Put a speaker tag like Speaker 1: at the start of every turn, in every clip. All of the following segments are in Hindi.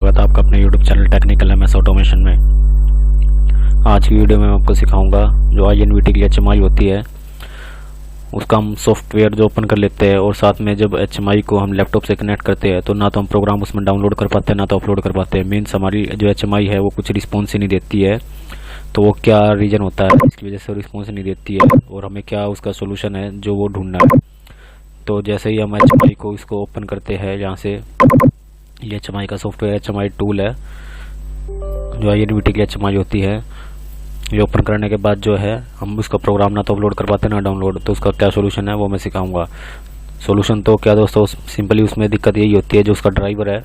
Speaker 1: स्वागत है आपका अपने YouTube channel technical MS automation में। आज की वीडियो में मैं आपको सिखाऊंगा जो INVT की HMI होती है उसका हम सॉफ्टवेयर जो ओपन कर लेते हैं और साथ में जब HMI को हम लैपटॉप से कनेक्ट करते हैं तो ना तो हम प्रोग्राम उसमें डाउनलोड कर पाते हैं ना तो अपलोड कर पाते हैं। मीन्स हमारी जो HMI है वो कुछ रिस्पॉन्स ही नहीं देती है। तो वो क्या रीज़न होता है इसकी वजह से रिस्पॉन्स नहीं देती है और हमें क्या उसका सोल्यूशन है जो वो ढूंढना है। तो जैसे ही हम HMI को इसको ओपन करते हैं यहाँ से, ये HMI का सॉफ्टवेयर HMI टूल है जो INVT की HMI होती है। ये ओपन करने के बाद जो है हम उसका प्रोग्राम ना तो अपलोड कर पाते ना डाउनलोड। तो उसका क्या सोल्यूशन है वो मैं सिखाऊंगा। सोल्यूशन तो क्या दोस्तों, सिंपली उसमें दिक्कत यही होती है जो उसका ड्राइवर है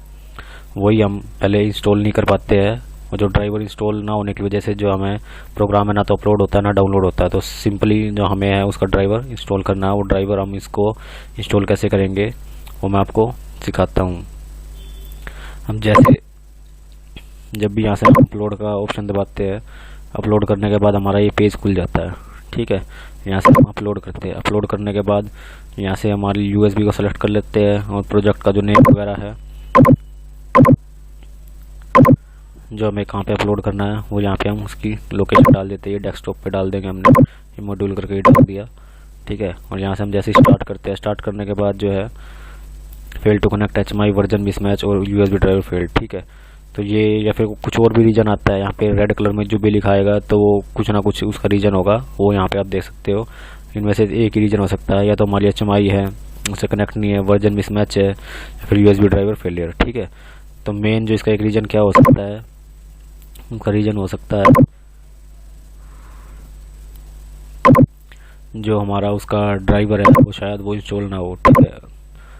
Speaker 1: वही हम पहले इंस्टॉल नहीं कर पाते हैं और जो ड्राइवर इंस्टॉल ना होने की वजह से जो हमें प्रोग्राम है ना तो अपलोड होता है ना डाउनलोड होता है। तो सिंपली जो हमें है उसका ड्राइवर इंस्टॉल करना है। वो ड्राइवर हम इसको इंस्टॉल कैसे करेंगे वो मैं आपको सिखाता हूँ। हम जैसे जब भी यहाँ से अपलोड का ऑप्शन दबाते हैं, अपलोड करने के बाद हमारा ये पेज खुल जाता है। ठीक है, यहाँ से हम अपलोड करते हैं। अपलोड करने के बाद यहाँ से हमारी USB को सेलेक्ट कर लेते हैं और प्रोजेक्ट का जो नेम वगैरह है जो हमें कहाँ पे अपलोड करना है वो यहाँ पे हम उसकी लोकेशन डाल देते हैं। डेस्कटॉप पे डाल देंगे हमने, ये मॉड्यूल करके डाल दिया। ठीक है, और यहाँ से हम जैसे स्टार्ट करते हैं, स्टार्ट करने के बाद जो है fail to connect HMI version mismatch और USB ड्राइवर फेल। ठीक है, तो ये या फिर कुछ और भी रीजन आता है यहाँ पे रेड कलर में जो भी लिखाएगा तो वो कुछ ना कुछ उसका रीजन होगा, वो यहाँ पे आप देख सकते हो। इनमें से एक ही रीजन हो सकता है, या तो हमारी HMI है उससे कनेक्ट नहीं है, वर्जन मिसमैच है, या फिर USB ड्राइवर फेलियर। ठीक है, तो मेन जो इसका एक रीजन क्या हो सकता है, उनका रीजन हो सकता है जो हमारा उसका ड्राइवर है वो शायद वो इंस्टॉल ना हो। ठीक है,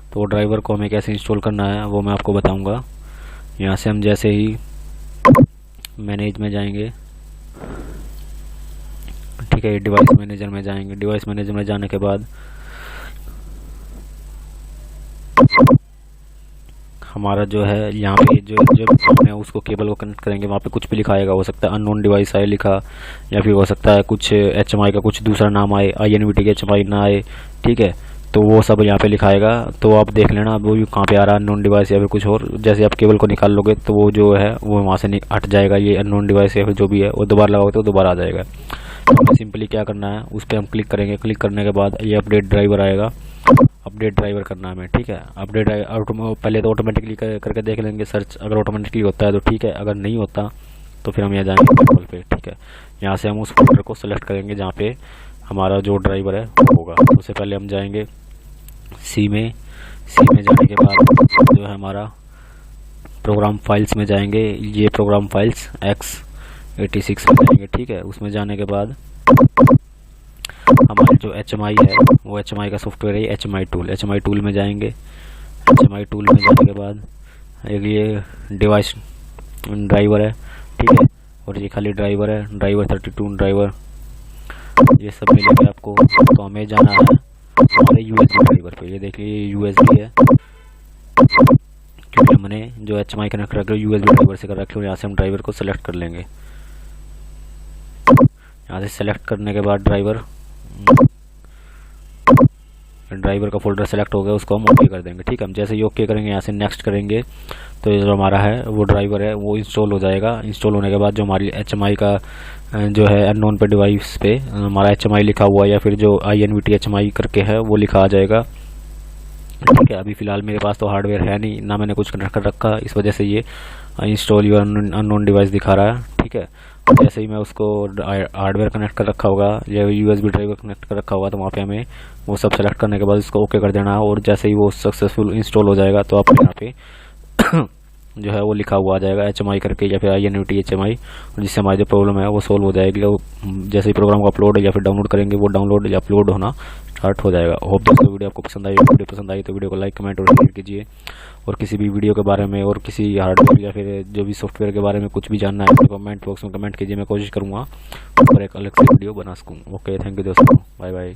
Speaker 1: तो वो ड्राइवर को हमें कैसे इंस्टॉल करना है वो मैं आपको बताऊंगा। यहाँ से हम जैसे ही मैनेज में जाएंगे, ठीक है, डिवाइस मैनेजर में जाएंगे। डिवाइस मैनेजर में जाने के बाद हमारा जो है यहाँ पे जो हमने उसको केबल को कनेक्ट करेंगे वहाँ पे कुछ भी लिखा आएगा। हो सकता है अननोन डिवाइस आए लिखा, या फिर हो सकता है कुछ HMI का कुछ दूसरा नाम आए, INVT की HMI ना आए। ठीक है, तो वो सब यहाँ पे लिखाएगा। तो आप देख लेना वो कहाँ पे आ रहा है, अननोन डिवाइस या फिर कुछ और। जैसे आप केबल को निकाल लोगे तो वो जो है वो वहाँ से हट जाएगा, ये अननोन डिवाइस या फिर जो भी है वो दोबारा लगाओगे तो दोबारा आ जाएगा। हमें सिंपली क्या करना है, उस पर हम क्लिक करेंगे। क्लिक करने के बाद ये अपडेट ड्राइवर आएगा, अपडेट ड्राइवर करना है हमें। ठीक है, अपडेट पहले तो ऑटोमेटिकली करके देख लेंगे सर्च, अगर ऑटोमेटिकली होता है तो ठीक है, अगर नहीं होता तो फिर हम यहाँ जाएंगे केबल पे। ठीक है, यहाँ से हम उस फोल्डर को सेलेक्ट करेंगे जहाँ पे हमारा जो ड्राइवर है वो होगा। उससे पहले हम जाएंगे सी में जाने के बाद जो है हमारा प्रोग्राम फाइल्स में जाएंगे। ये प्रोग्राम फाइल्स x86 में जाएंगे। ठीक है, उसमें जाने के बाद हमारे जो HMI है वो HMI का सॉफ्टवेयर है HMI टूल में जाएंगे। HMI टूल में जाने के बाद एक ये डिवाइस ड्राइवर है। ठीक है, और ये खाली ड्राइवर है, ड्राइवर 32 ड्राइवर, ये सब मिलेगा आपको। तो हमें जाना है हमारे USB ड्राइवर पे। ये देखिए USB है क्योंकि हमने जो HMI कनेक्ट रखे USB ड्राइवर से कर रखे हो। यहाँ से हम ड्राइवर को सेलेक्ट कर लेंगे। यहाँ से सेलेक्ट करने के बाद ड्राइवर का फोल्डर सेलेक्ट हो गया, उसको हम ओके कर देंगे। ठीक है, हम जैसे ही ओके करेंगे यहाँ से नेक्स्ट करेंगे तो ये जो हमारा है वो ड्राइवर है वो इंस्टॉल हो जाएगा। इंस्टॉल होने के बाद जो हमारी HMI का जो है अननोन पे डिवाइस पे हमारा HMI लिखा हुआ या फिर जो INVT HMI करके है वो लिखा आ जाएगा। ठीक है, अभी फ़िलहाल मेरे पास तो हार्डवेयर है नहीं ना, मैंने कुछ कनेक्ट कर रखा, इस वजह से ये इंस्टॉल योर अननोन डिवाइस दिखा रहा है। ठीक है, जैसे ही मैं उसको हार्डवेयर कनेक्ट कर रखा होगा या USB ड्राइवर कनेक्ट कर रखा होगा तो वहाँ पे हमें वो सब सेलेक्ट करने के बाद उसको ओके कर देना है। और जैसे ही वो सक्सेसफुल इंस्टॉल हो जाएगा तो आपको यहाँ पे जो है वो लिखा हुआ आ जाएगा HMI करके या फिर INVT HMI, और जिससे हमारी जो प्रॉब्लम है वो सोल्व हो जाएगी। जैसे ही प्रोग्राम को अपलोड या फिर डाउनलोड करेंगे वो डाउनलोड या अपलोड होना स्टार्ट हो जाएगा। होप दोस्तों वीडियो आपको पसंद आई। वीडियो पसंद आई तो वीडियो को लाइक कमेंट और शेयर कीजिए। और किसी भी वीडियो के बारे में और किसी हार्डवेयर या फिर जो भी सॉफ्टवेयर के बारे में कुछ भी जानना है तो कमेंट बॉक्स में कमेंट कीजिए, मैं कोशिश करूँगा और एक अलग से वीडियो बना सकूँ। ओके, थैंक यू दोस्तों, बाय बाय।